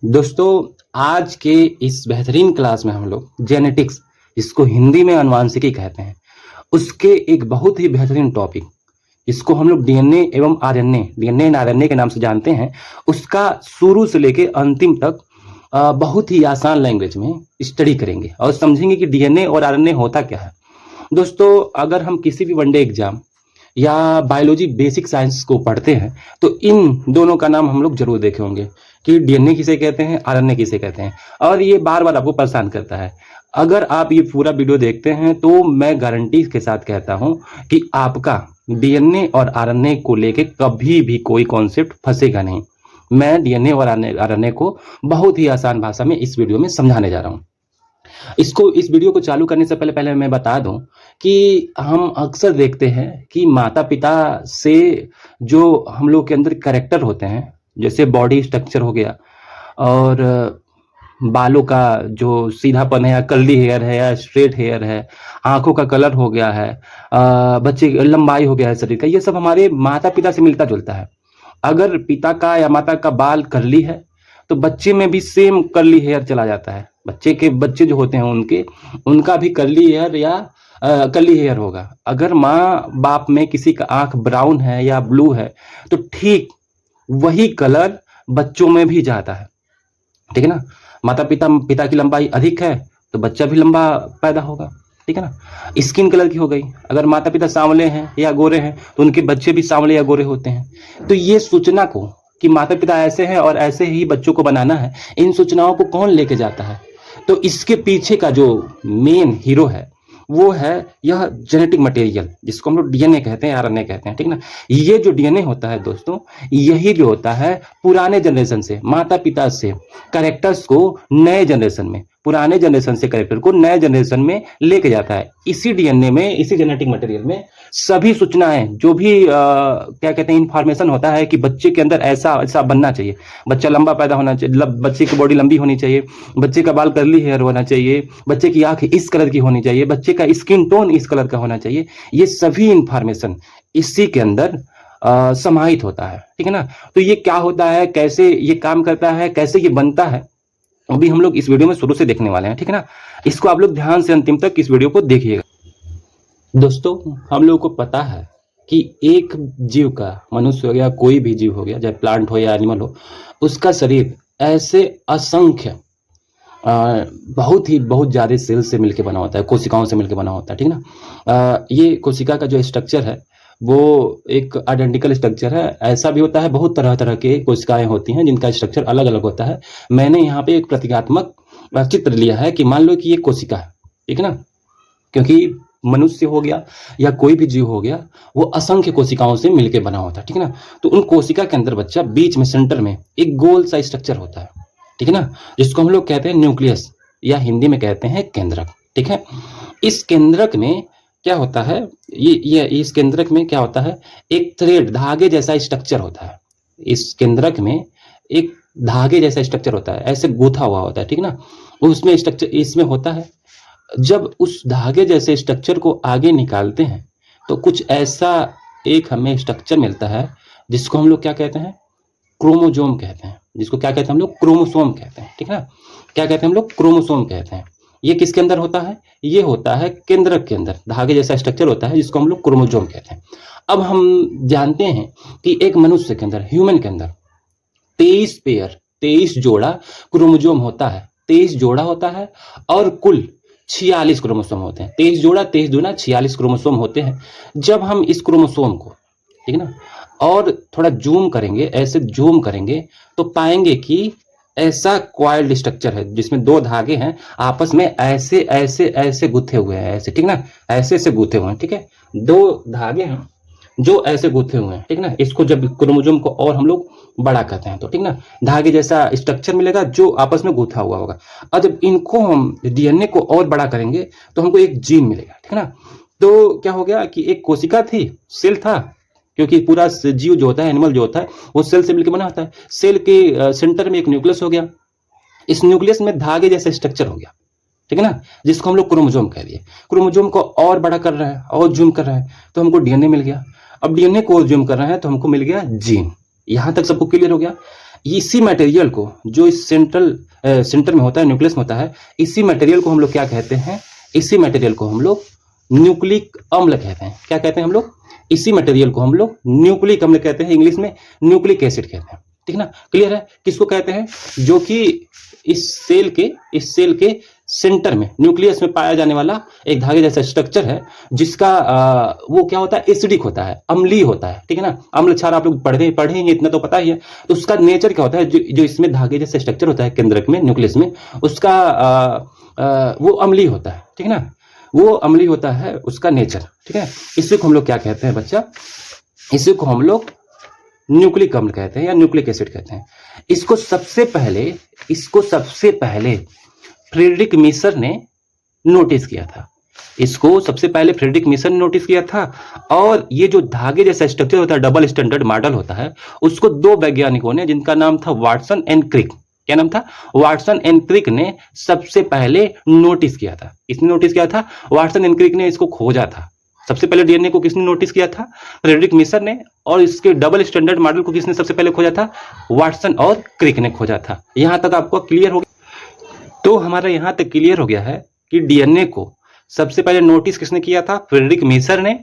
दोस्तों, आज के इस बेहतरीन क्लास में हम लोग जेनेटिक्स, जिसको हिंदी में आनुवांशिकी कहते हैं, उसके एक बहुत ही बेहतरीन टॉपिक, इसको हम लोग डीएनए एवं आरएनए, डीएनए एंड आरएनए के नाम से जानते हैं, उसका शुरू से लेके अंतिम तक बहुत ही आसान लैंग्वेज में स्टडी करेंगे और समझेंगे कि डीएनए और आरएनए होता क्या है। दोस्तों, अगर हम किसी भी वनडे एग्जाम या बायोलॉजी बेसिक साइंस को पढ़ते हैं तो इन दोनों का नाम हम लोग जरूर देखे होंगे कि डीएनए किसे कहते हैं, आरएनए किसे कहते हैं, और ये बार बार आपको परेशान करता है। अगर आप ये पूरा वीडियो देखते हैं तो मैं गारंटी के साथ कहता हूं कि आपका डीएनए और आरएनए को लेके कभी भी कोई कॉन्सेप्ट फंसेगा नहीं। मैं डीएनए और आरएनए को बहुत ही आसान भाषा में इस वीडियो में समझाने जा रहा हूं। इस वीडियो को चालू करने से पहले मैं बता दूं कि हम अक्सर देखते हैं कि माता पिता से जो हम लोग के अंदर कैरेक्टर होते हैं, जैसे बॉडी स्ट्रक्चर हो गया और बालों का जो सीधापन है या कर्ली हेयर है या स्ट्रेट हेयर है, आंखों का कलर हो गया है, बच्चे की लंबाई हो गया है शरीर का, ये सब हमारे माता पिता से मिलता जुलता है। अगर पिता का या माता का बाल कर्ली है तो बच्चे में भी सेम कर्ली हेयर चला जाता है। बच्चे जो होते हैं उनका भी कर्ली हेयर या कर्ली हेयर होगा। अगर माँ बाप में किसी का आंख ब्राउन है या ब्लू है तो ठीक वही कलर बच्चों में भी जाता है। ठीक है ना। पिता की लंबाई अधिक है तो बच्चा भी लंबा पैदा होगा। ठीक है ना। स्किन कलर की हो गई, अगर माता पिता सांवले हैं या गोरे हैं तो उनके बच्चे भी सांवले या गोरे होते हैं। तो ये सूचना को कि माता पिता ऐसे हैं और ऐसे ही बच्चों को बनाना है, इन सूचनाओं को कौन लेके जाता है? तो इसके पीछे का जो मेन हीरो है वो है यह जेनेटिक मटेरियल, जिसको हम लोग डीएनए कहते हैं, आरएनए कहते हैं। ठीक ना। ये जो डीएनए होता है दोस्तों, यही जो होता है पुराने जनरेशन से, माता पिता से कैरेक्टर्स को नए जनरेशन में, पुराने जनरेशन से कैरेक्टर को नए जनरेशन में लेके जाता है। इसी डीएनए में, इसी जेनेटिक मटेरियल में सभी सूचनाएं, जो भी क्या कहते हैं, इंफॉर्मेशन होता है कि बच्चे के अंदर ऐसा बनना चाहिए, बच्चा लंबा पैदा होना चाहिए, बच्चे की बॉडी लंबी होनी चाहिए, बच्चे का बाल कर्ली हेयर होना चाहिए, बच्चे की आंख इस कलर की होनी चाहिए, बच्चे का स्किन टोन इस कलर का होना चाहिए, ये सभी इंफॉर्मेशन इसी के अंदर समाहित होता है। ठीक है ना। तो ये क्या होता है, कैसे ये काम करता है, कैसे ये बनता है, अभी हम लोग इस वीडियो में शुरू से देखने वाले हैं। ठीक है ना। इसको आप लोग ध्यान से अंतिम तक इस वीडियो को देखिएगा। दोस्तों, हम लोगों को पता है कि एक जीव का, मनुष्य हो गया, कोई भी जीव हो गया, चाहे प्लांट हो या एनिमल हो, उसका शरीर ऐसे असंख्य बहुत ज्यादा सेल से मिलकर बना होता है, कोशिकाओं से मिलकर बना होता है। ठीक ना। ये कोशिका का जो स्ट्रक्चर है वो एक आइडेंटिकल स्ट्रक्चर है। ऐसा भी होता है, बहुत तरह तरह के कोशिकाएं होती हैं जिनका स्ट्रक्चर अलग अलग होता है। मैंने यहाँ पे एक प्रतीकात्मक चित्र लिया है कि मान लो कि ये कोशिका है। ठीक है ना। क्योंकि मनुष्य हो गया या कोई भी जीव हो गया, वो असंख्य कोशिकाओं से मिलकर बना होता है। ठीक है ना। तो उन कोशिका के अंदर बच्चा बीच में, सेंटर में एक गोल सा स्ट्रक्चर होता है। ठीक है ना। जिसको हम लोग कहते हैं न्यूक्लियस, या हिंदी में कहते हैं केंद्रक। ठीक है। इस केंद्रक में क्या होता है, ये इस केंद्रक में क्या होता है, एक थ्रेड, धागे जैसा स्ट्रक्चर होता है। इस केंद्रक में एक धागे जैसा स्ट्रक्चर होता है, ऐसे गूथा हुआ होता है। ठीक ना। उसमें स्ट्रक्चर इसमें होता है। जब उस धागे जैसे स्ट्रक्चर को आगे निकालते हैं तो कुछ ऐसा एक हमें स्ट्रक्चर मिलता है जिसको हम लोग क्या कहते हैं, क्रोमोजोम कहते हैं। जिसको क्या कहते हैं हम लोग, क्रोमोसोम कहते हैं। ठीक है ना। क्या कहते हैं हम लोग, क्रोमोसोम कहते हैं। ये किसके अंदर होता है, ये होता है केंद्रक के अंदर, धागे जैसा स्ट्रक्चर होता है जिसको हम लोग क्रोमोजोम कहते हैं। अब हम जानते हैं कि एक मनुष्य के अंदर, ह्यूमन के अंदर 23 जोड़ा क्रोमोजोम होता है, 23 जोड़ा होता है और कुल 46 क्रोमोसोम होते हैं। 23 जोड़ा, 23 दूना 46 क्रोमोसोम होते हैं। जब हम इस क्रोमोसोम को, ठीक है ना, और थोड़ा जूम करेंगे, ऐसे जूम करेंगे तो पाएंगे कि ऐसा कॉइल्ड स्ट्रक्चर है जिसमें दो धागे हैं, आपस में ऐसे ऐसे ऐसे गुथे हुए हैं, ऐसे। ठीक ना। ऐसे ऐसे गुथे हुए हैं। ठीक है। दो धागे हैं जो ऐसे गुथे हुए हैं। ठीक ना। इसको जब क्रोमोसोम को और हम लोग बड़ा करते हैं तो, ठीक ना, धागे जैसा स्ट्रक्चर मिलेगा जो आपस में गुथा हुआ होगा। और जब इनको हम डीएनए को और बड़ा करेंगे तो हमको एक जीन मिलेगा। ठीक है ना। तो क्या हो गया कि एक कोशिका थी, सेल था, क्योंकि पूरा जीव जो होता है, एनिमल जो होता है, वो सेल से मिलकर बना होता है। सेल के सेंटर में एक न्यूक्लियस हो गया, इस न्यूक्लियस में धागे जैसा स्ट्रक्चर हो गया। ठीक है ना। जिसको हम लोग क्रोमोसोम कह दिए। क्रोमोसोम को और बड़ा कर रहे हैं और जूम कर रहे हैं तो हमको डीएनए मिल गया। अब डीएनए को और जूम कर रहे हैं तो हमको मिल गया जीन। यहां तक सबको क्लियर हो गया। इसी मटेरियल को जो इस सेंटर में होता है, न्यूक्लियस में होता है, इसी मटेरियल को हम लोग क्या कहते हैं, इसी मटेरियल को हम लोग न्यूक्लिक अम्ल कहते हैं। क्या कहते हैं हम लोग? इसी मटेरियल को हम लोग न्यूक्लिक अम्ल कहते हैं, इंग्लिश में न्यूक्लिक एसिड कहते हैं। ठीक ना, क्लियर है? किसको कहते हैं? जो कि इस सेल के सेंटर में, न्यूक्लियस में पाया जाने वाला एक धागे जैसा स्ट्रक्चर है, जिसका वो क्या होता है, एसिडिक होता है, अम्लीय होता है। ठीक है ना, अम्ल क्षार आप लोग पढ़ेंगे, इतना तो पता ही है। तो उसका नेचर क्या होता है, जो इसमें धागे जैसा स्ट्रक्चर होता है केंद्रक में, न्यूक्लियस में, उसका वो अम्लीय होता है। ठीक है ना, वो अम्लीय होता है उसका नेचर। ठीक है, इसी को हम लोग क्या कहते हैं बच्चा? इसी को हम लोग न्यूक्लिक अम्ल कहते हैं या न्यूक्लिक एसिड कहते हैं। इसको सबसे पहले फ्रेडरिक मीसर ने नोटिस किया था। इसको सबसे पहले फ्रेडरिक मीसर ने नोटिस किया था। और ये जो धागे जैसा स्ट्रक्चर होता है, डबल स्टैंडर्ड मॉडल होता है, उसको दो वैज्ञानिकों ने, जिनका नाम था वाटसन एंड क्रिक, क्या नाम था? वाटसन एंड क्रिक ने सबसे पहले नोटिस किया था। किसने नोटिस किया था? वाटसन एंड क्रिक ने इसको खोजा था। सबसे पहले डीएनए को किसने नोटिस किया था? फ्रेडरिक मीसर ने। और इसके डबल स्टैंडर्ड मॉडल को किसने सबसे पहले खोजा था? वाटसन और क्रिक ने खोजा था। यहां तक आपको क्लियर हो गया? तो हमारा यहां तक क्लियर हो गया है कि डीएनए को सबसे पहले नोटिस किसने किया था? फ्रेडरिक मीसर ने।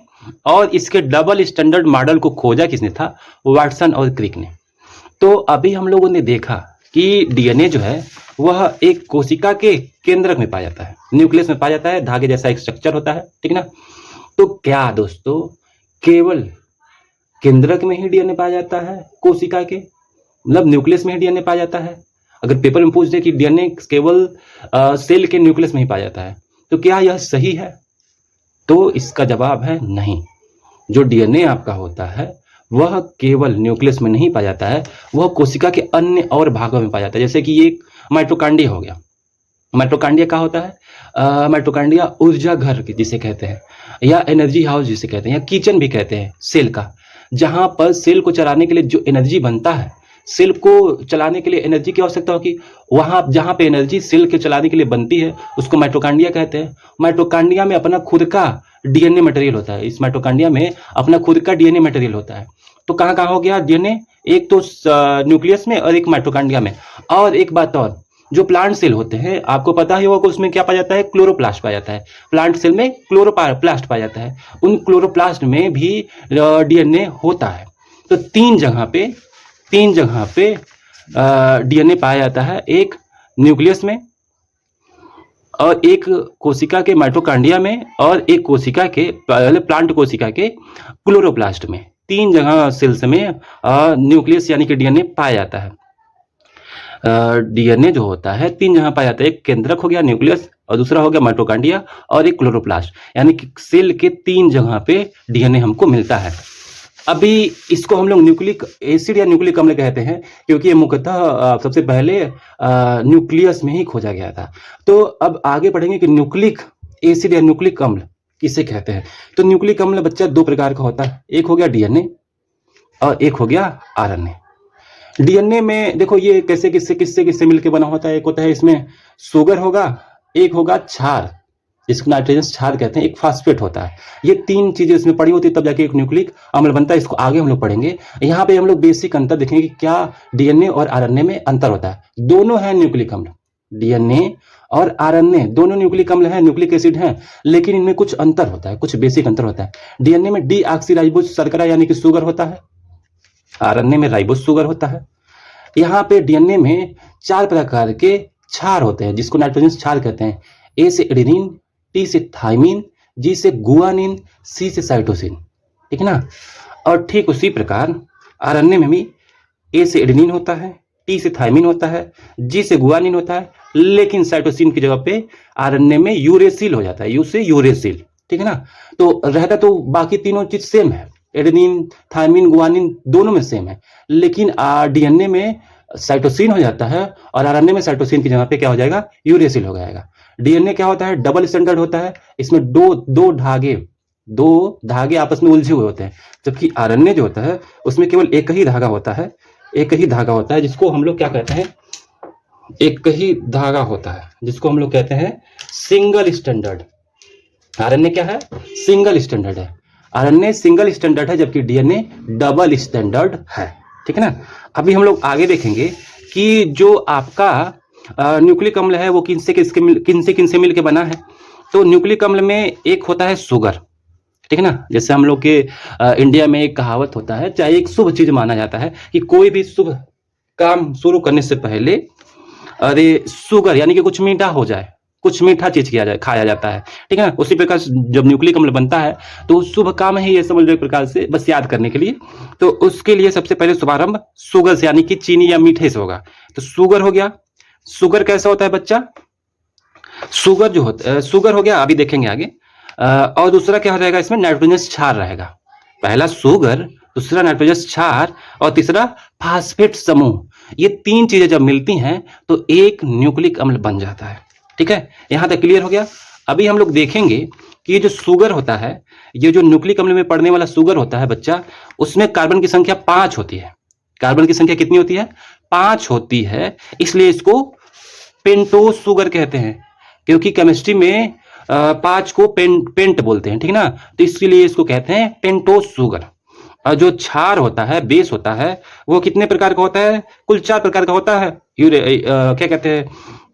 और इसके डबल स्टैंडर्ड मॉडल को खोजा किसने था? वाटसन और क्रिक ने। तो अभी हम लोगों ने देखा कि डीएनए जो है वह एक कोशिका के केंद्रक में पाया जाता है, न्यूक्लियस में पाया जाता है, धागे जैसा एक स्ट्रक्चर होता है। ठीक ना, तो क्या दोस्तों केवल केंद्रक में ही डीएनए पाया जाता है कोशिका के, मतलब न्यूक्लियस में ही डीएनए पाया जाता है? अगर पेपर में पूछ दे कि डीएनए केवल सेल के न्यूक्लियस में ही पाया जाता है, तो क्या यह सही है? तो इसका जवाब है नहीं। जो डीएनए आपका होता है वह केवल न्यूक्लियस में नहीं पाया जाता है, वह कोशिका के अन्य और भागों में पाया जाता है। जैसे कि ये माइटोकांड्रिया हो गया। माइटोकांड्रिया क्या होता है? माइटोकांड्रिया ऊर्जा घर जिसे कहते हैं, या एनर्जी हाउस जिसे कहते हैं, या किचन भी कहते हैं सेल का, जहां पर सेल को चलाने के लिए जो एनर्जी बनता है, सेल को चलाने के लिए एनर्जी की आवश्यकता होगी, वहां जहां पे एनर्जी सेल के चलाने के लिए बनती है, उसको माइटोकांड्रिया कहते हैं। माइटोकांड्रिया में अपना खुद का डीएनए मटेरियल होता है। इस माइटोकांड्रिया में अपना खुद का डीएनए मटेरियल होता है। तो कहाँ कहाँ हो गया डीएनए? एक तो न्यूक्लियस में और एक माइटोकांड्रिया में। और एक बात और, जो प्लांट सेल होते हैं, आपको पता ही होगा, उसमें क्या पाया जाता है? क्लोरोप्लास्ट पाया जाता है। प्लांट सेल में क्लोरोप्लास्ट पाया जाता है। उन क्लोरोप्लास्ट में भी डीएनए होता है। तो तीन जगह पे डीएनए पाया जाता है, एक न्यूक्लियस में, और एक कोशिका के माइटोकांड्रिया में, और एक कोशिका के प्लांट कोशिका के क्लोरोप्लास्ट में। तीन जगह सेल्स में न्यूक्लियस यानी कि डीएनए पाया जाता है। डीएनए जो होता है तीन जगह पाया जाता है। एक केंद्रक हो गया न्यूक्लियस, और दूसरा हो गया माइटोकांड्रिया, और एक क्लोरोप्लास्ट, यानी कि सेल के तीन जगह पे डीएनए हमको मिलता है। अभी इसको हम लोग न्यूक्लिक एसिड या न्यूक्लिक अम्ल कहते हैं, क्योंकि ये मुख्यतः सबसे पहले न्यूक्लियस में ही खोजा गया था। तो अब आगे पढ़ेंगे कि न्यूक्लिक एसिड या न्यूक्लिक अम्ल किसे कहते हैं। तो न्यूक्लिक अम्ल बच्चा दो प्रकार का होता है, एक हो गया डीएनए और एक हो गया आरएनए। डीएनए में देखो ये कैसे किससे मिलकर बना होता है। एक होता है इसमें शुगर होगा, एक होगा क्षार, जिसको नाइट्रोजन क्षार कहते हैं, एक फास्फेट होता है। ये तीन चीजें इसमें पड़ी होती है, तब जाके एक न्यूक्लिक अम्ल बनता है। इसको आगे हम लोग पढ़ेंगे। यहाँ पे हम लोग बेसिक अंतर देखेंगे कि क्या डीएनए और आरएनए में अंतर होता है। दोनों है न्यूक्लिक अम्ल, डीएनए और आरएनए दोनों न्यूक्लिक अम्ल हैं, न्यूक्लिक एसिड हैं, लेकिन इनमें कुछ अंतर होता है, कुछ बेसिक अंतर होता है। डीएनए में डीऑक्सीराइबोज शर्करा यानी कि शुगर होता है, आरएनए में राइबोज शुगर होता है। यहाँ पे डीएनए में चार प्रकार के क्षार होते हैं, जिसको नाइट्रोजन क्षार कहते हैं। ए से एडेनिन, टी से थाइमिन, जी से गुआनिन, सी से साइटोसिन। ठीक है ना। और ठीक उसी प्रकार आरएनए में भी ए से एडेनिन होता है, टी से थाइमिन होता है, जी से गुआनिन होता है, लेकिन साइटोसिन की जगह पे आरएनए में यूरेसिल हो जाता है, यू से यूरेसिल। ठीक है ना। तो रहता तो बाकी तीनों चीज सेम है, एडेनिन, थाइमिन, गुआनिन दोनों में सेम है, लेकिन डीएनए में साइटोसिन हो जाता है और आरएनए में साइटोसिन की जगह पे क्या हो जाएगा? यूरेसिल हो जाएगा। डीएनए क्या होता है? डबल स्टैंडर्ड होता है। इसमें दो धागे आपस में उलझे हुए होते हैं, जबकि आरएनए जो होता है उसमें केवल एक ही धागा होता है, जिसको हम लोग क्या कहते हैं? एक ही धागा होता है, जिसको हम लोग कहते हैं सिंगल स्टैंडर्ड। आरएनए क्या है? सिंगल स्टैंडर्ड है। आरएनए सिंगल स्टैंडर्ड है, जबकि डीएनए डबल स्टैंडर्ड है। ठीक है ना। अभी हम लोग आगे देखेंगे कि जो आपका न्यूक्लिक अम्ल है वो किन से मिल के बना है। तो न्यूक्लिक अम्ल में एक होता है शुगर, ठीक है ना। जैसे हम लोग के इंडिया में एक कहावत होता है, चाहे एक शुभ चीज माना जाता है कि कोई भी शुभ काम शुरू करने से पहले अरे शुगर यानी कि कुछ मीठा हो जाए, कुछ मीठा चीज खाया जाता है, ठीक है ना। उसी प्रकार जब न्यूक्लिक अम्ल बनता है तो शुभ काम है ये, समझ लो एक प्रकार से, बस याद करने के लिए। तो उसके लिए सबसे पहले शुभारंभ शुगर से यानी कि चीनी या मीठे से होगा। तो शुगर हो गया। शुगर कैसा होता है बच्चा? शुगर जो होता है, शुगर हो गया, अभी देखेंगे आगे। और दूसरा क्या हो जाएगा इसमें? नाइट्रोजनस क्षार रहेगा। पहला शुगर, दूसरा नाइट्रोजनस क्षार और तीसरा फास्फेट समूह। ये तीन चीजें जब मिलती हैं तो एक न्यूक्लिक अम्ल बन जाता है, ठीक है। यहां तक क्लियर हो गया। अभी हम लोग देखेंगे कि ये जो शुगर होता है, ये जो न्यूक्लिक अम्ल में पड़ने वाला शुगर होता है बच्चा, उसमें कार्बन की संख्या 5 होती है। कार्बन की संख्या कितनी होती है? 5 होती है। इसलिए इसको पेंटोस शुगर कहते हैं, क्योंकि केमिस्ट्री में 5 को पेंट बोलते हैं, ठीक है ना। तो इसलिए इसको कहते हैं पेंटोस शुगर। और जो क्षार होता है, बेस होता है, वो कितने प्रकार का होता है? कुल 4 प्रकार का होता है। क्या कहते हैं?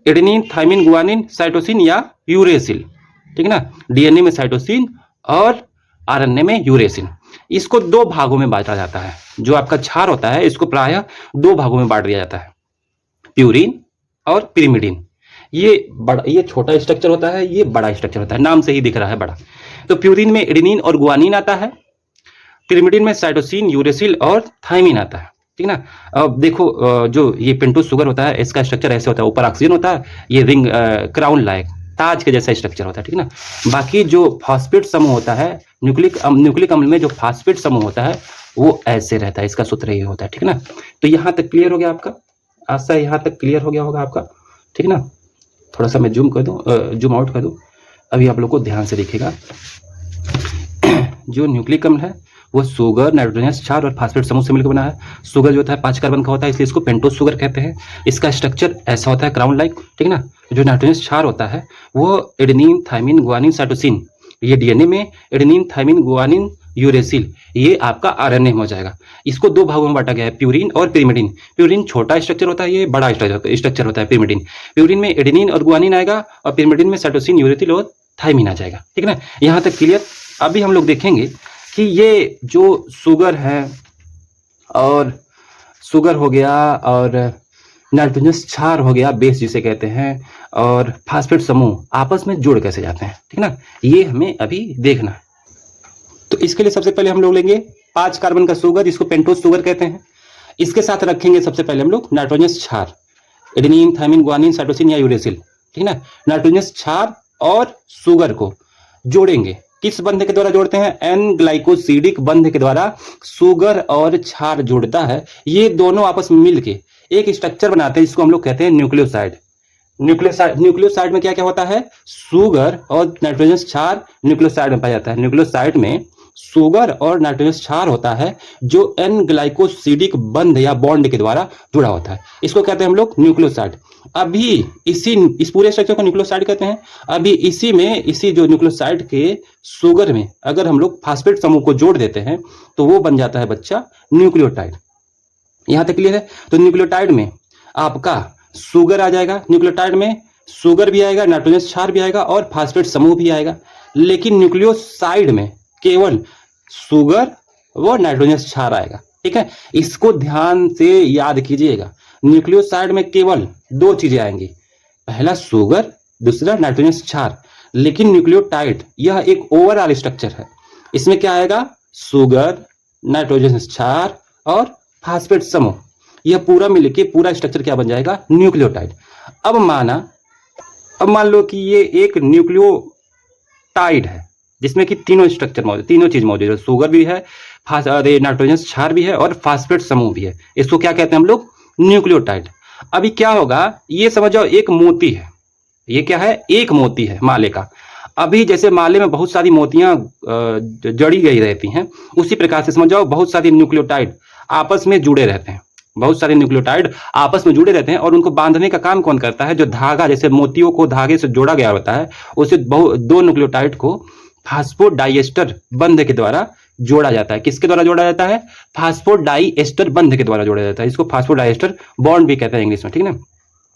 एडेनिन, थाइमिन, गुआनिन, साइटोसिन या यूरेसिल, ठीक है ना। डीएनए में साइटोसिन और आरएनए में यूरेसिल। इसको 2 भागों में बांटा जाता है। जो आपका क्षार होता है इसको प्रायः 2 भागों में बांट दिया जाता है, प्यूरिन और पिरिमिडिन। ये छोटा स्ट्रक्चर होता है, ये बड़ा स्ट्रक्चर होता है, नाम से ही दिख रहा है बड़ा। तो प्यूरिन में एडेनिन और गुआनिन आता है, पिरिमिडिन में साइटोसिन, यूरेसिल और थाइमिन आता है, ठीक है ना। अब देखो जो ये पेंटोस शुगर होता है इसका स्ट्रक्चर ऐसे होता है, ऊपर ऑक्सीजन होता है, ये रिंग क्राउन लाइक ताज के जैसा स्ट्रक्चर होता है, ठीक है ना। बाकी जो फास्फेट समूह होता है न्यूक्लिक अम्ल में, जो फास्फेट समूह होता है वो ऐसे रहता है, इसका सूत्र ये होता है, ठीक है ना। तो यहाँ तक क्लियर हो गया आपका? आशा यहाँ तक क्लियर हो गया होगा आपका, ठीक है ना। थोड़ा सा मैं जूम आउट कर दूं। अभी आप लोग को ध्यान से देखिएगा। जो न्यूक्लिक अम्ल है वो शुगर, नाइट्रोजनस क्षार और फास्फेट समूह से मिलकर बना है। शुगर जो होता है 5 कार्बन का होता है, इसलिए इसको पेंटोस शुगर कहते हैं। इसका स्ट्रक्चर ऐसा होता है, क्राउन लाइक, ठीक है ना। जो नाइट्रोजनस क्षार होता है वो एडेनिन, थाइमिन, गुआनिन, साइटोसिन, ये डीएनए में एडेनिन, थाइमिन, गुआनिन, यूरेसिल, ये आपका आरएनए में हो जाएगा। इसको 2 भागों में बांटा गया है, प्यूरिन और पिरिमिडिन। प्यूरिन छोटा स्ट्रक्चर होता है, ये बड़ा स्ट्रक्चर होता है पिरिमिडिन। प्यूरिन में एडेनिन और गुआनिन आएगा और पिरिमिडिन में साइटोसिन, यूरेसिल और थाइमिन आ जाएगा, ठीक है ना। यहाँ तक क्लियर। अभी हम लोग देखेंगे कि ये जो शुगर है और शुगर हो गया और नाइट्रोजनस क्षार हो गया, बेस जिसे कहते हैं, और फास्फेट समूह आपस में जुड़ कैसे जाते हैं, ठीक है ना। ये हमें अभी देखना है। तो इसके लिए सबसे पहले हम लोग लेंगे 5 कार्बन का शुगर, जिसको पेंटोस शुगर कहते हैं। इसके साथ रखेंगे सबसे पहले हम लोग नाइट्रोजनस क्षार, एडेनिन, थाइमिन, गुआनिन, साइटोसिन या यूरेसिल, ठीक है ना। नाइट्रोजनस क्षार और शुगर को जोड़ेंगे। किस बंध के द्वारा जोड़ते हैं? एन ग्लाइकोसिडिक बंध के द्वारा शुगर और क्षार जुड़ता है। ये दोनों आपस में मिलके एक स्ट्रक्चर बनाते हैं, जिसको हम लोग कहते हैं न्यूक्लियोसाइड। न्यूक्लियोसाइड में क्या क्या होता है? शुगर और नाइट्रोजनस क्षार न्यूक्लियोसाइड में पाया जाता है। न्यूक्लियोसाइड में शुगर और नाइट्रोजनस क्षार होता है, जो एन ग्लाइकोसिडिक बंध या बॉन्ड के द्वारा जुड़ा होता है। इसको कहते हैं हम लोग न्यूक्लियोसाइड। अभी इस पूरे स्ट्रक्चर को न्यूक्लियोसाइड कहते हैं। अभी इसी जो न्यूक्लियोसाइड के शुगर में अगर हम लोग फास्फेट समूह को जोड़ देते हैं तो वो बन जाता है बच्चा न्यूक्लियोटाइड। यहां तक क्लियर है? तो न्यूक्लियोटाइड में आपका शुगर आ जाएगा, न्यूक्लियोटाइड में शुगर भी आएगा, नाइट्रोजनस क्षार भी आएगा और फास्फेट समूह भी आएगा। लेकिन न्यूक्लियोसाइड में केवल शुगर व नाइट्रोजनस क्षार आएगा, ठीक है। इसको ध्यान से याद कीजिएगा। न्यूक्लियोसाइड में केवल 2 चीजें आएंगी, पहला शुगर, दूसरा नाइट्रोजनस क्षार। लेकिन न्यूक्लियोटाइड यह एक ओवरऑल स्ट्रक्चर है। इसमें क्या आएगा? शुगर, नाइट्रोजनस क्षार और फास्फेट समूह, यह पूरा मिलके पूरा स्ट्रक्चर क्या बन जाएगा? न्यूक्लियोटाइड। अब मान लो कि ये एक न्यूक्लियोटाइड है जिसमें कि तीनों चीज मौजूद है। शुगर भी है, नाइट्रोजनस क्षार भी है और फास्फेट समूह भी है। इसको क्या कहते हैं हम लोग? न्यूक्लियोटाइड। अभी क्या होगा, ये समझ जाओ एक मोती है। ये क्या है? एक मोती है माले का। अभी जैसे माले में बहुत सारी मोतियां जड़ी गई रहती हैं, उसी प्रकार से समझ जाओ बहुत सारी न्यूक्लियोटाइड आपस में जुड़े रहते हैं। बहुत सारे न्यूक्लियोटाइड आपस में जुड़े रहते हैं और उनको बांधने का काम कौन करता है? जो धागा, जैसे मोतियों को धागे से जोड़ा गया होता है, उसे 2 न्यूक्लियोटाइड को फास्फोडाइएस्टर बंध के द्वारा जोड़ा जाता है। किसके द्वारा जोड़ा जाता है? फास्फोडाइएस्टर बंध के द्वारा जोड़ा जाता है। इसको फास्फोडाइएस्टर बॉन्ड भी कहते हैं इंग्लिश में, ठीक है ना।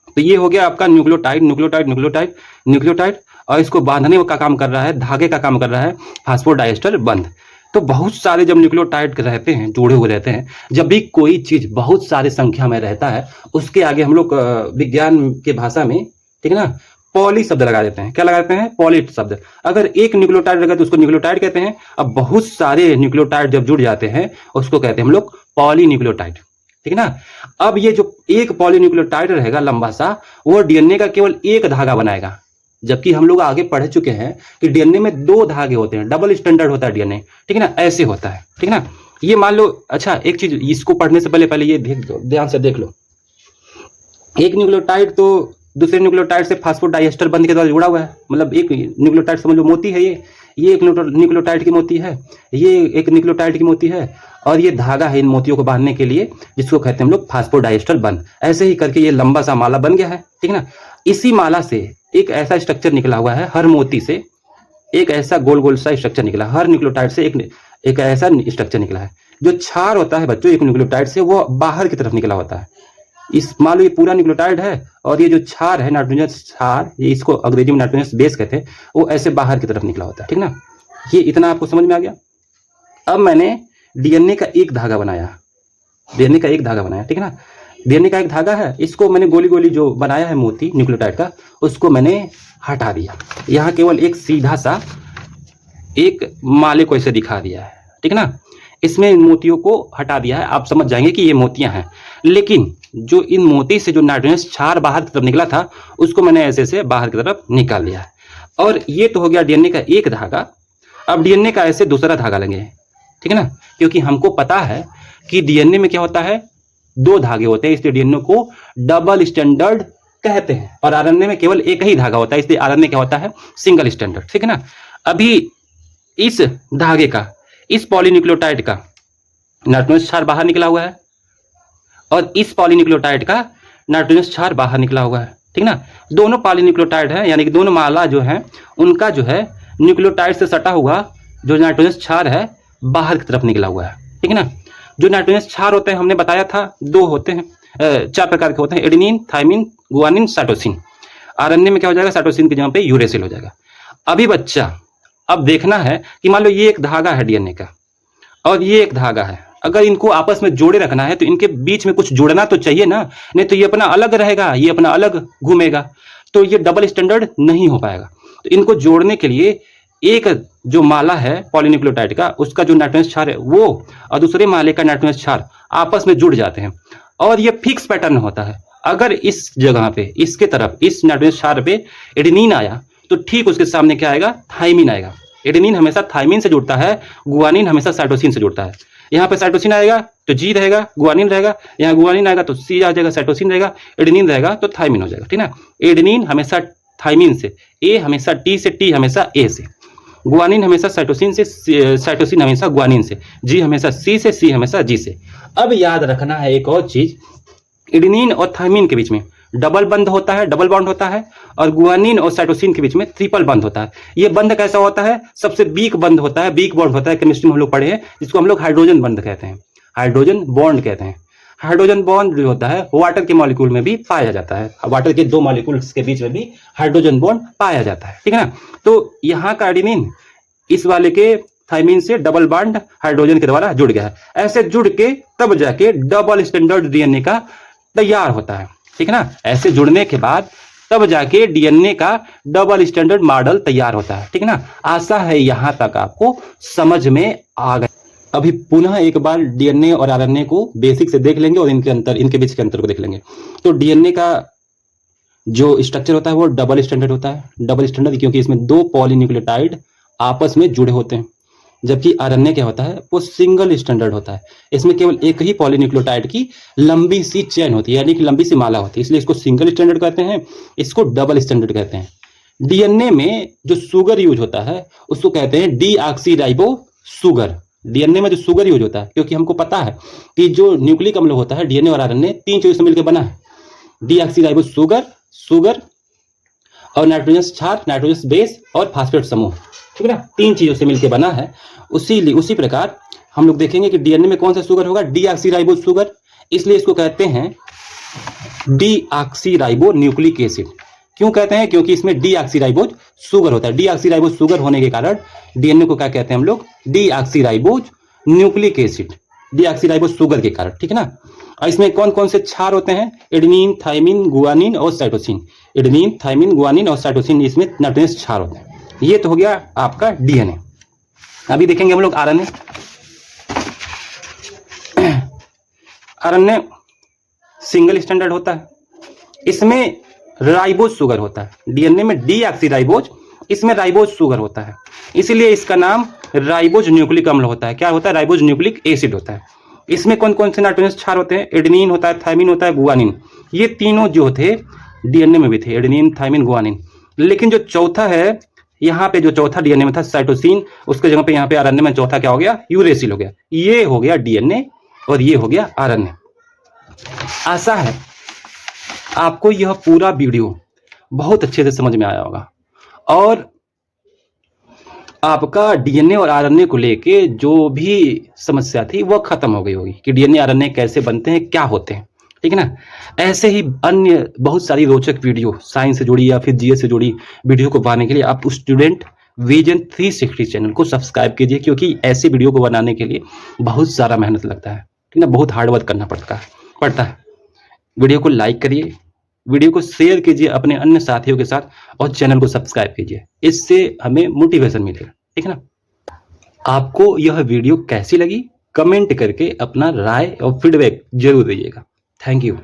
तो ये हो गया आपका न्यूक्लियोटाइड, न्यूक्लियोटाइड, न्यूक्लियोटाइड, न्यूक्लियोटाइड, और इसको बांधने का काम कर रहा है, धागे का काम कर रहा है फास्फोडाइएस्टर बंध। तो बहुत सारे जब न्यूक्लियोटाइड रहते हैं, जुड़े हुए रहते हैं, जब भी कोई चीज बहुत सारी संख्या में रहता है, उसके आगे हम लोग विज्ञान के भाषा में, ठीक है ना, पॉली शब्द लगा देते हैं। क्या लगाते हैं? पॉली शब्द। अगर एक न्यूक्लियोटाइड लगा तो उसको न्यूक्लियोटाइड कहते हैं। अब बहुत सारे न्यूक्लियोटाइड जब जुड़ जाते हैं उसको कहते हैं हम लोग पॉलीन्यूक्लियोटाइड, ठीक है ना। अब ये जो एक पॉलीन्यूक्लियोटाइड रहेगा लंबा सा, वो डीएनए का केवल एक धागा बनाएगा, जबकि हम लोग आगे पढ़ चुके हैं कि डीएनए में 2 धागे होते हैं, डबल स्टैंडर्ड होता है डीएनए, ठीक है ना, ऐसे होता है, ठीक है ना। ये मान लो, अच्छा एक चीज इसको पढ़ने से पहले ये ध्यान से देख लो। एक न्यूक्लियोटाइड तो दूसरे न्यूक्लियोटाइड से फास्फोडाइएस्टर बंध के द्वारा जुड़ा हुआ है। मतलब एक न्यूक्लियोटाइड समझ लो मोती है, ये एक न्यूक्लियोटाइड की मोती है, ये एक न्यूक्लियोटाइड की मोती है, और ये धागा है इन मोतियों को बांधने के लिए, जिसको कहते हैं हम लोग फास्फोडाइएस्टर बंध। ऐसे ही करके ये लंबा सा माला बन गया है, ठीक है ना। इसी माला से एक ऐसा स्ट्रक्चर निकला हुआ है, हर मोती से एक ऐसा गोल गोल सा स्ट्रक्चर निकला, हर न्यूक्लियोटाइड से एक ऐसा स्ट्रक्चर निकला है। जो क्षार होता है बच्चों एक न्यूक्लियोटाइड से, वो बाहर की तरफ निकला होता है। इस मान लो ये पूरा न्यूक्लियोटाइड है, और ये जो क्षार है नाइट्रोजन क्षार, ये इसको अंग्रेजी में नाइट्रोजन बेस कहते हैं, वो ऐसे बाहर की तरफ निकला होता है, ठीक ना। ये इतना आपको समझ में आ गया। अब मैंने डीएनए का एक धागा बनाया, डीएनए का एक धागा बनाया, ठीक है ना। डीएनए का एक धागा है, इसको मैंने गोली गोली जो बनाया है मोती न्यूक्लियोटाइड का, उसको मैंने हटा दिया। यहाँ केवल एक सीधा सा एक माले को ऐसे दिखा दिया है, ठीक है ना। इसमें इन मोतियों को हटा दिया है, आप समझ जाएंगे कि ये मोतियां हैं। लेकिन जो इन मोती से जो नाइट्रोजन क्षार बाहर की तरफ निकला था, उसको मैंने ऐसे से बाहर की तरफ निकाल लिया है। और ये तो हो गया डीएनए का एक धागा। अब डीएनए का ऐसे दूसरा धागा लेंगे, ठीक है ना, क्योंकि हमको पता है कि डीएनए में क्या होता है, 2 धागे होते हैं, इसलिए डीएनए को डबल स्टैंडर्ड कहते हैं। और आरएनए में केवल एक ही धागा होता है, इसलिए आरएनए क्या होता है, सिंगल स्टैंडर्ड, ठीक है ना। अभी इस धागे का, इस पॉलीन्यूक्लियोटाइड का नाइट्रोजन क्षार बाहर निकला हुआ है, और इस पॉलीन्यूक्लियोटाइड का नाइट्रोजन क्षार बाहर निकला हुआ है, ठीक ना। दोनों पॉलीन्यूक्लियोटाइड है, यानी कि दोनों माला जो है उनका जो है न्यूक्लियोटाइड से सटा हुआ जो नाइट्रोजन क्षार है बाहर की तरफ निकला हुआ है, ठीक है ना। जो नाइट्रोजन क्षार होते हैं हमने बताया था 2 होते हैं, 4 प्रकार के होते हैं, adenine, thymine, guanine, cytosine. RNA में क्या हो जाएगा, साइटोसिन की जगह पे यूरेसिल हो जाएगा। अभी बच्चा अब देखना है कि मान लो ये एक धागा है डीएनए का, और ये एक धागा है, अगर इनको आपस में जोड़े रखना है तो इनके बीच में कुछ जुड़ना तो चाहिए ना, नहीं तो ये अपना अलग रहेगा, ये अपना अलग घूमेगा, तो ये डबल स्टैंडर्ड नहीं हो पाएगा। तो इनको जोड़ने के लिए एक जो माला है पॉलीन्यूक्लियोटाइड का, उसका जो नाइट्रोजन क्षार है वो और दूसरे माले का नाइट्रोजन क्षार आपस में जुड़ जाते हैं, और ये फिक्स पैटर्न होता है। अगर इस जगह पे, इसके तरफ, इस नाइट्रोजन क्षार पे एडेनिन आया तो ठीक उसके सामने क्या आएगा, थाइमिन आएगा। एडेनिन हमेशा थाइमिन से जुड़ता है, गुआनिन हमेशा साइटोसिन से जुड़ता है। यहाँ पे साइटोसिन आएगा तो जी रहेगा, गुआनिन रहेगा, यहाँ गुआनिन आएगा तो सी आ जाएगा, साइटोसिन रहेगा, एडेनिन रहेगा तो थाइमिन हो जाएगा, ठीक ना। एडेनिन हमेशा थाइमिन से, ए हमेशा टी से, टी हमेशा ए से, गुआनिन हमेशा साइटोसिन से, साइटोसिन हमेशा गुआनिन से, जी हमेशा सी से, सी हमेशा जी से। अब याद रखना है एक और चीज, एडेनिन और थाइमिन के बीच में डबल बंध होता है, डबल बॉन्ड होता है, और गुआनिन और साइटोसिन के बीच में ट्रिपल बंध होता है। ये बंध कैसा होता है, सबसे वीक बंध होता है, वीक बॉन्ड होता है, केमिस्ट्री में हम लोग पढ़े हैं, जिसको हम लोग हाइड्रोजन बंध कहते हैं, हाइड्रोजन बॉन्ड कहते हैं। हाइड्रोजन बॉन्ड जो होता है वाटर के मॉलिक्यूल में भी पाया जाता है, वाटर के 2 मॉलिक्यूल्स के बीच में भी हाइड्रोजन बॉन्ड पाया जाता है, ठीक है ना। तो यहाँ का एडेनिन इस वाले के थाइमिन से डबल बॉन्ड हाइड्रोजन के द्वारा जुड़ गया है। ऐसे जुड़ के तब जाके डबल स्टैंडर्ड डीएनए का तैयार होता है, ठीक है ना। ऐसे जुड़ने के बाद तब जाके डीएनए का डबल स्टैंडर्ड मॉडल तैयार होता है, ठीक है ना। आशा है यहां तक आपको समझ में आ गया। अभी पुनः एक बार डीएनए और आरएनए को बेसिक से देख लेंगे और इनके बीच के अंतर को देख लेंगे। तो डीएनए का जो स्ट्रक्चर होता है वो डबल स्टैंडर्ड होता है। डबल स्टैंडर्ड क्योंकि इसमें 2 पॉलीन्यूक्लियोटाइड आपस में जुड़े होते हैं, जबकि आरएनए क्या होता है, वो सिंगल स्टैंडर्ड होता है। इसमें केवल एक ही पॉलीन्यूक्लियोटाइड की लंबी सी चेन होती है, यानी कि लंबी सी माला होती है, इसलिए इसको सिंगल स्टैंडर्ड कहते हैं, इसको डबल स्टैंडर्ड कहते हैं। डीएनए में जो शुगर यूज होता है उसको कहते हैं डीऑक्सीराइबो शुगर। डीएनए में जो शुगर यूज होता है, क्योंकि हमको पता है कि जो न्यूक्लिक अम्ल होता है डीएनए और आरएनए 3 चीजों से मिलकर बना है, डीऑक्सीराइबो शुगर और नाइट्रोजन क्षार, नाइट्रोजन बेस और फास्फेट समूह, ठीक है ना, 3 चीजों से मिलकर बना है। उसी प्रकार हम लोग देखेंगे कि डीएनए में कौन सा शुगर होगा, डीऑक्सीराइबोज शुगर, इसलिए इसको कहते हैं डीऑक्सीराइबो न्यूक्लिक एसिड। क्यों कहते हैं, क्योंकि इसमें डीऑक्सीराइबोज शुगर होता है। डीऑक्सीराइबोज शुगर होने के कारण डीएनए को क्या कहते हैं हम लोग, deoxyribose nucleic acid, deoxyribose sugar के कारण, ठीक है ना। और इसमें कौन कौन से क्षार होते हैं, एडेनिन, थाइमिन, गुआनिन और साइटोसिन। एडेनिन, थाइमिन, गुआनिन और साइटोसिन, इसमें नाइट्रोजनस क्षार होते हैं। ये तो हो गया आपका डीएनए। अभी देखेंगे हम लोग आरएनए। आरएनए सिंगल स्टैंडर्ड होता है, इसमें राइबोज शुगर होता है। डीएनए में डीऑक्सीराइबोज, इसमें राइबोज शुगर होता है, इसीलिए इसका नाम राइबोज न्यूक्लिक अम्ल होता है। क्या होता है, राइबोज न्यूक्लिक एसिड होता है। इसमें कौन कौन से नाइट्रोजनस क्षार होते हैं, एडेनिन होता है, थाइमिन होता है, गुआनिन। ये तीनों जो थे डीएनए में भी थे, एडेनिन, थाइमिन, गुआनिन। लेकिन जो चौथा है, यहाँ पे जो चौथा डीएनए में था साइटोसिन, उसके जगह पे यहाँ पे आरएनए में चौथा क्या हो गया, यूरेसिल हो गया। ये हो गया डीएनए और ये हो गया आरएनए। आशा है आपको यह पूरा वीडियो बहुत अच्छे से समझ में आया होगा और आपका डीएनए और आरएनए को लेके जो भी समस्या थी वह खत्म हो गई होगी कि डीएनए आरएनए कैसे बनते हैं, क्या होते हैं, ठीक है ना। ऐसे ही अन्य बहुत सारी रोचक वीडियो साइंस से जुड़ी या फिर जीएस से जुड़ी वीडियो को पाने के लिए आप स्टूडेंट विजन 360 चैनल को सब्सक्राइब कीजिए, क्योंकि ऐसे वीडियो को बनाने के लिए बहुत सारा मेहनत लगता है, ठीक है ना, बहुत हार्डवर्क करना पड़ता है। वीडियो को लाइक करिए, वीडियो को शेयर कीजिए अपने अन्य साथियों के साथ और चैनल को सब्सक्राइब कीजिए, इससे हमें मोटिवेशन मिलेगा, ठीक है ना। आपको यह वीडियो कैसी लगी कमेंट करके अपना राय और फीडबैक जरूर दीजिएगा। Thank you.